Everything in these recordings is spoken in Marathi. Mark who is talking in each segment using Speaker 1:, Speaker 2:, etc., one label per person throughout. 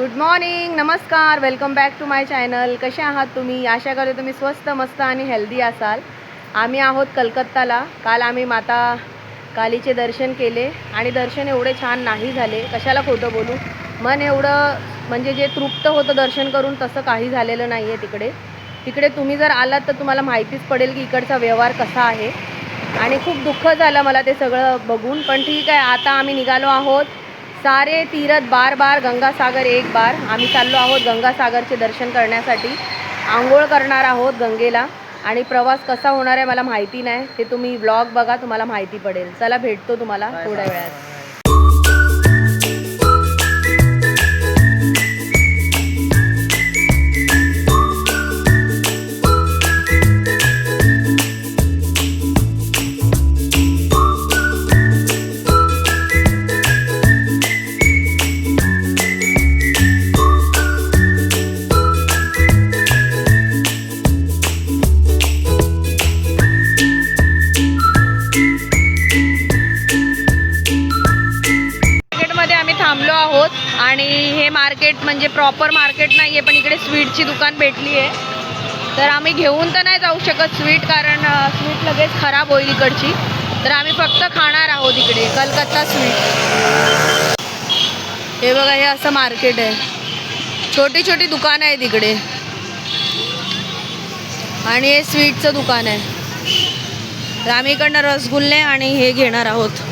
Speaker 1: गुड मॉर्निंग, नमस्कार, welcome back to my channel. कसे आहात तुम्ही? आशा करते तुम्ही स्वस्त मस्त आणि हेल्दी असाल. आम्ही आहोत कलकत्ताला. काल आम्ही माता कालीचे दर्शन केले आणि दर्शन एवढे छान नाही झाले. कशाला खोटं बोलू, मन एवढं म्हणजे जे तृप्त होतं दर्शन करून तसं काही झालेलं नाही आहे. तिकडे तुम्ही जर आलात तर तुम्हाला माहितीच पडेल की इकडचा व्यवहार कसा आहे. आणि खूप दुःख झालं मला ते सगळं बघून. पण ठीक आहे, आता आम्ही निघालो आहोत. सारे तीरथ बार गंगासागर एक बार. आम्ही चाललो आहोत गंगासागरचे दर्शन करण्यासाठी. आंघोळ करणार आहोत गंगेला. आणि प्रवास कसा होणार आहे मला माहिती नाही, ते तुम्ही व्लॉग बघा, तुम्हाला माहिती पडेल. चला, भेटतो तुम्हाला थोड्या वेळात. थांबलो आहोत आणि हे मार्केट म्हणजे प्रॉपर मार्केट नाही आहे, पण इकडे स्वीटची दुकान भेटली आहे. तर आम्ही घेऊन तर नाही जाऊ शकत स्वीट, कारण स्वीट लगेच खराब होईल इकडची. तर आम्ही फक्त खाणार आहोत इकडे कलकत्ता स्वीट. हे बघा, हे असं मार्केट आहे. छोटी छोटी दुकानं आहेत इकडे आणि हे स्वीटचं दुकान आहे. तर आम्ही इकडनं रसगुल्ले आणि हे घेणार आहोत.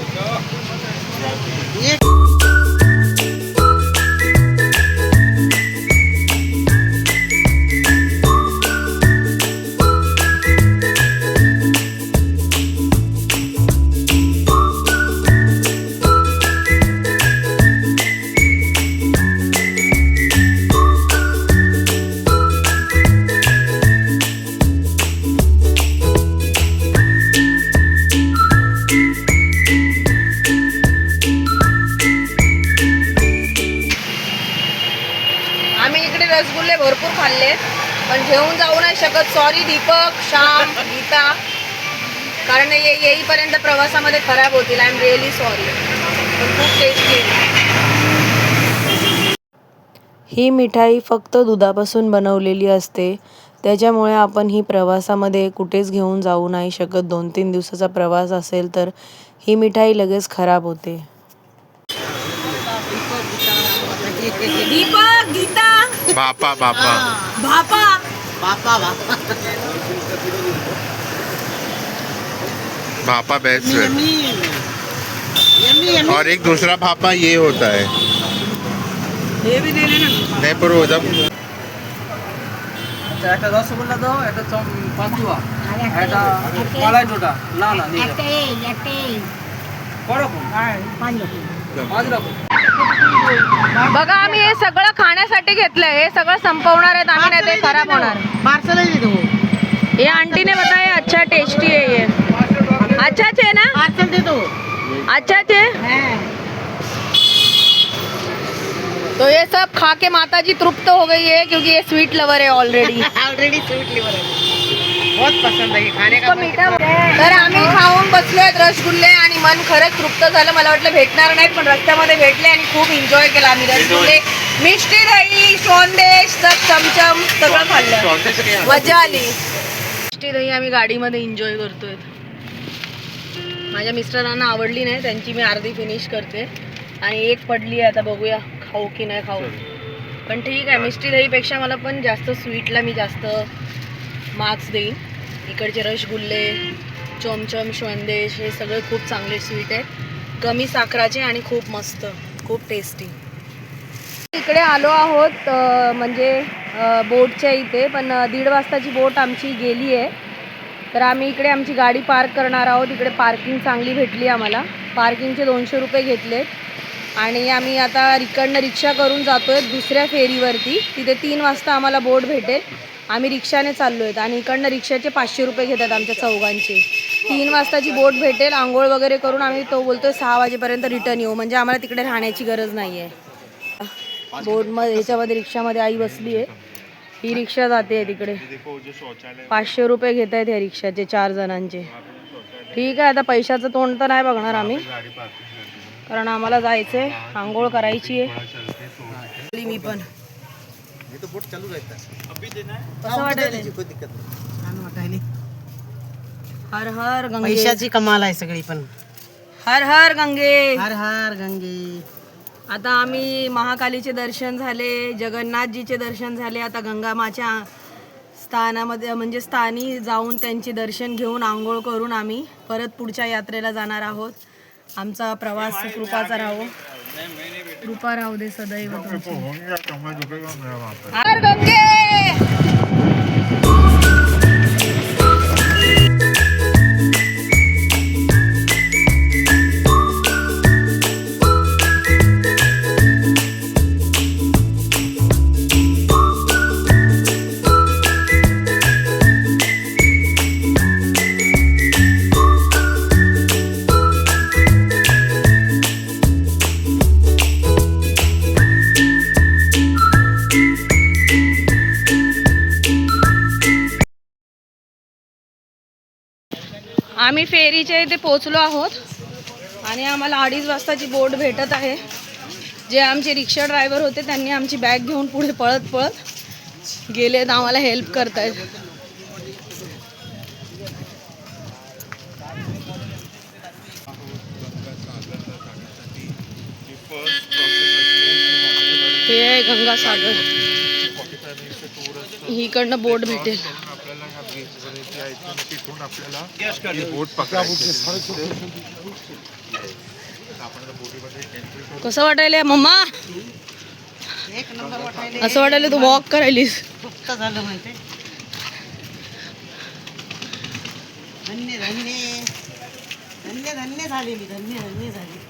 Speaker 1: आम्ही इकडे रसगुल्ले भरपूर खाल्ले, पण घेऊन जाऊ नाही शकत. सॉरी दीपक, श्याम, गीता, कारण येईपर्यंत प्रवासामध्ये खराब होतील. I am really sorry. पण खूप टेस्टी आहे. ही मिठाई फक्त दुधापासून बनवलेली असते, त्याच्यामुळे आपण ही प्रवासामध्ये कुठेच घेऊन जाऊ नाही शकत. 2-3 दिवसाचा प्रवास असेल तर ही मिठाई लगेच खराब होते. दीपक, गीता,
Speaker 2: बापा बापा
Speaker 1: भापा
Speaker 3: पापा
Speaker 2: भापा बेस्ट है.
Speaker 3: यम्मी
Speaker 2: और एक दूसरा भापा ये होता है.
Speaker 1: ये भी दे देना.
Speaker 2: नहीं पर वो जब
Speaker 4: একটা রসগোল্লা দাও, একটা পান্তুয়া, একটা মালাই টোটা, না না নিয়ে যাও।
Speaker 1: बघा, आम्ही हे सगळं खाण्यासाठी घेतलंय. हे सगळं संपवणार आहेत आम्ही, नाही ते खराब होणार.
Speaker 3: पार्सल ही दे दो.
Speaker 1: ये आंटी ने बताया अच्छा टेस्टी है. ये अच्छा है ना?
Speaker 3: पार्सल दे दो.
Speaker 1: अच्छा है. तो ये सब खा के माता जी तृप्त हो गई है, क्योंकि ये स्वीट लवर है ऑलरेडी.
Speaker 3: ऑलरेडी स्वीट लिवर है. बहुत पसंद है खाने का.
Speaker 1: तर आम्ही खाऊन बसलोय रसगुल्ले आणि मन खरंच तृप्त झालं. मला वाटलं भेटणार नाहीत, पण रस्त्यामध्ये भेटले आणि खूप एन्जॉय केला आम्ही. रसगुल्ले, मिष्टी दही, सोंदेश, चमचम सगळं खाल्लं. मजा आली. मिष्टी दही आम्ही गाडीमध्ये एन्जॉय करतोय. माझ्या मिस्टरांना आवडली नाही, त्यांची मी अर्धी फिनिश करते आणि एक पडली आहे. आता बघूया खाऊ की नाही खाऊ, पण ठीक आहे. मिष्टी दहीपेक्षा मला पण जास्त स्वीटला मी जास्त मार्क्स देईन. इकडचे रसगुल्ले, चमचम, संदेश हे सगळे खूप चांगले स्वीट आहेत, कमी साखराचे आणि खूप मस्त, खूप टेस्टी. इकडे आलो आहोत म्हणजे बोटच्या इथे, पण 1:30 वाजताची बोट आमची गेली आहे. तर आम्ही इकडे आमची गाडी पार्क करणार आहोत. इकडे पार्किंग चांगली भेटली आम्हाला. पार्किंगचे 200 रुपये घेतलेत आणि आम्ही आता इकडनं रिक्षा करून जातो आहे दुसऱ्या फेरीवरती. तिथे 3 वाजता आम्हाला बोट भेटेल. आम्ही रिक्षाने चाललो आहेत आणि इकडनं रिक्षाचे 500 रुपये घेतात आमच्या चौघांचे. 3 वाजताची बोट भेटेल. आंघोळ वगैरे करून आम्ही तो बोलतोय 6 वाजेपर्यंत रिटर्न येऊ, म्हणजे आम्हाला तिकडे राहण्याची गरज नाही आहे. बोटमध्ये ह्याच्यामध्ये रिक्षामध्ये आई बसली आहे. ही रिक्षा जाते आहे तिकडे. 500 रुपये घेत आहेत ह्या रिक्षाचे 4 जणांचे. ठीक आहे, आता पैशाचं तोंड तर नाही बघणार आम्ही, कारण आम्हाला जायचं आहे, आंघोळ करायची आहे.
Speaker 5: आली मी पण.
Speaker 6: ये तो बोट चालू रहता है.
Speaker 5: कसं वाटायला?
Speaker 6: कोई दिक्कत नहीं.
Speaker 5: छान वाटायले.
Speaker 1: हर हर गंगे.
Speaker 5: पैशाची कमाल आहे सगळी पण.
Speaker 1: हर हर गंगे.
Speaker 5: हर हर गंगे.
Speaker 1: आता आम्ही महाकालीचे दर्शन झाले, जगन्नाथजीचे दर्शन झाले. आता गंगामाच्या स्थानामध्ये म्हणजे स्थानी जाऊन त्यांचे दर्शन घेऊन आंघोळ करून आम्ही परत पुढच्या यात्रेला जाणार आहोत. आमचा प्रवास कृपाचा राहो, कृपा राहू दे सदैव तुमची. हर गंगे. आम्ही फेरीच्या इथे पोहोचलो आहोत आणि आम्हाला 2:30 वाजताची बोट भेटत आहे. जे आमचे रिक्षा ड्रायव्हर होते त्यांनी आमची बॅग घेऊन पुढे पळत पळत गेलेत, आम्हाला हेल्प करतायत. हे आहे गंगासागर. इकडनं बोट भेटेल. कसं वाटायला मम्मा?
Speaker 5: एक नंबर वाटायले.
Speaker 1: असं वाटायला तू वॉक करायलीस.
Speaker 5: फक्त झालं माहिती. धन्य धन्य धन्य धन्य झाले मी. धन्य धन्य झाले.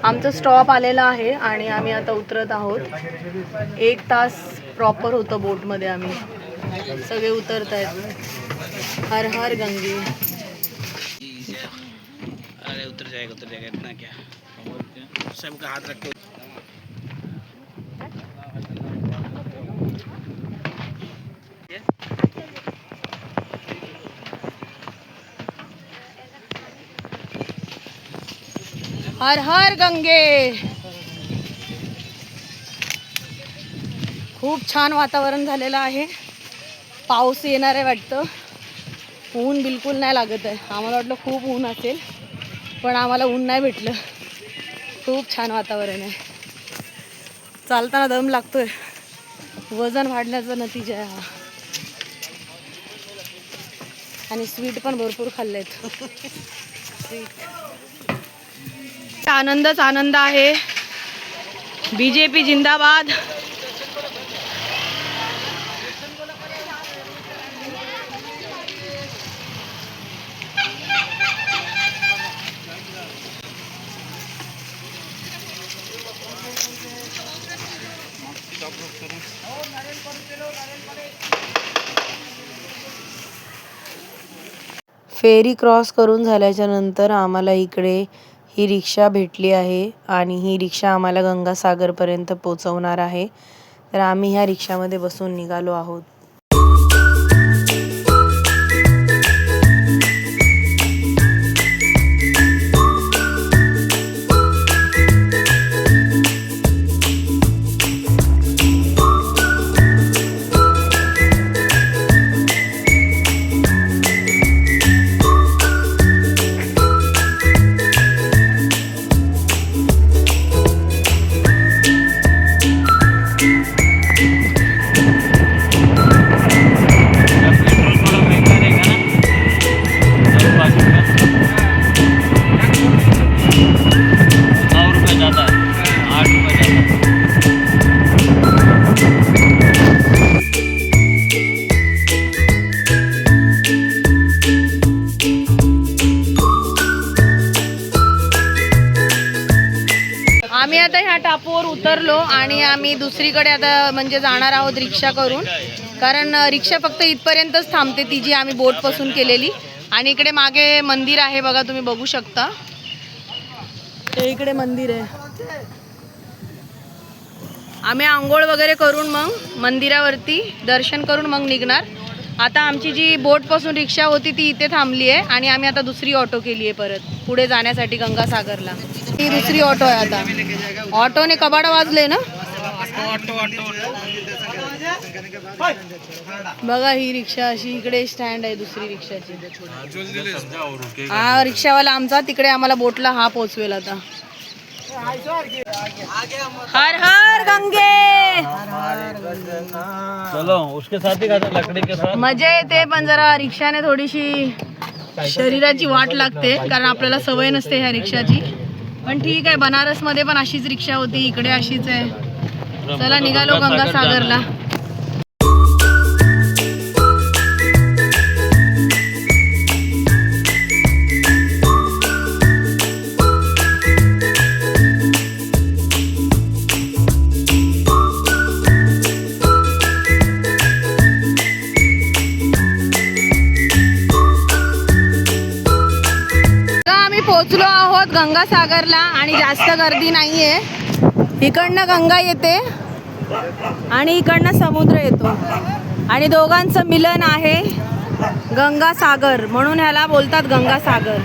Speaker 5: आमचं स्टॉप आलेला आहे आणि आम्ही आता उतरत आहोत. 1 तास प्रॉपर होतं बोटमध्ये. आम्ही सगळे उतरत आहेत. हर हर गंगे.
Speaker 4: अरे उतर जाएगा इतना क्या सबका हाथ रख के.
Speaker 1: हर हर गंगे. खूप छान वातावरण झालेलं आहे. पाऊस येणार आहे वाटतं. ऊन बिलकुल नाही लागत आहे. आम्हाला वाटलं खूप ऊन असेल पण आम्हाला ऊन नाही भेटलं. खूप छान वातावरण आहे. चालताना दम लागतोय. वजन वाढण्याचा नतीजा आहे हा. आणि स्वीट पण भरपूर खाल्लेत. आनंदच आनंद आहे. बीजेपी जिंदाबाद. फेरी क्रॉस करून झाल्याच्या नंतर आम्हाला इकडे ही रिक्षा भेटली आहे आणि ही रिक्षा आम्हाला गंगासागरपर्यंत पोहोचवणार आहे. तर आम्ही ह्या रिक्षामध्ये बसून निघालो आहोत.
Speaker 5: उतरलो आणि आम्ही दुसरीकडे आता म्हणजे जाणार आहोत रिक्षा करून, कारण रिक्षा फक्त इथपर्यंतच थांबते ती जी आम्ही बोटपासून केलेली. आणि इकडे मागे मंदिर आहे बघा, तुम्ही बघू शकता, ते इकडे मंदिर आहे. आम्ही आंघोळ वगैरे करून मग मंदिरावरती दर्शन करून मग निघणार. आता आमची जी बोटपासून रिक्षा होती ती इथे थांबली आहे आणि आम्ही आता दुसरी ऑटो केली आहे परत पुढे जाण्यासाठी गंगासागरला. ही दुसरी ऑटो आहे. आता ऑटोने कबाड वाजले ना बघा. ही रिक्षा अशी इकडे स्टँड आहे दुसरी रिक्षाची. हा रिक्षावाला आमचा तिकडे आम्हाला बोटला हा पोचवेल आता. हर हर गंगे.
Speaker 4: चलो उसके साथ ही खाता लकड़ी के साथ.
Speaker 5: मजा येते पण जरा रिक्षाने थोडीशी शरीराची वाट लागते कारण आपल्याला सवय नसते ह्या रिक्षाची. पण ठीक आहे, बनारस मध्ये पण अशीच रिक्षा होती, इकडे अशीच आहे. चला निघालो गंगासागरला. पोचलो आहोत गंगासागरला आणि जास्त गर्दी नाहीये. इकडनं गंगा येते आणि इकडनं समुद्र येतो आणि दोघांचं मिलन आहे गंगासागर, म्हणून ह्याला बोलतात गंगासागर.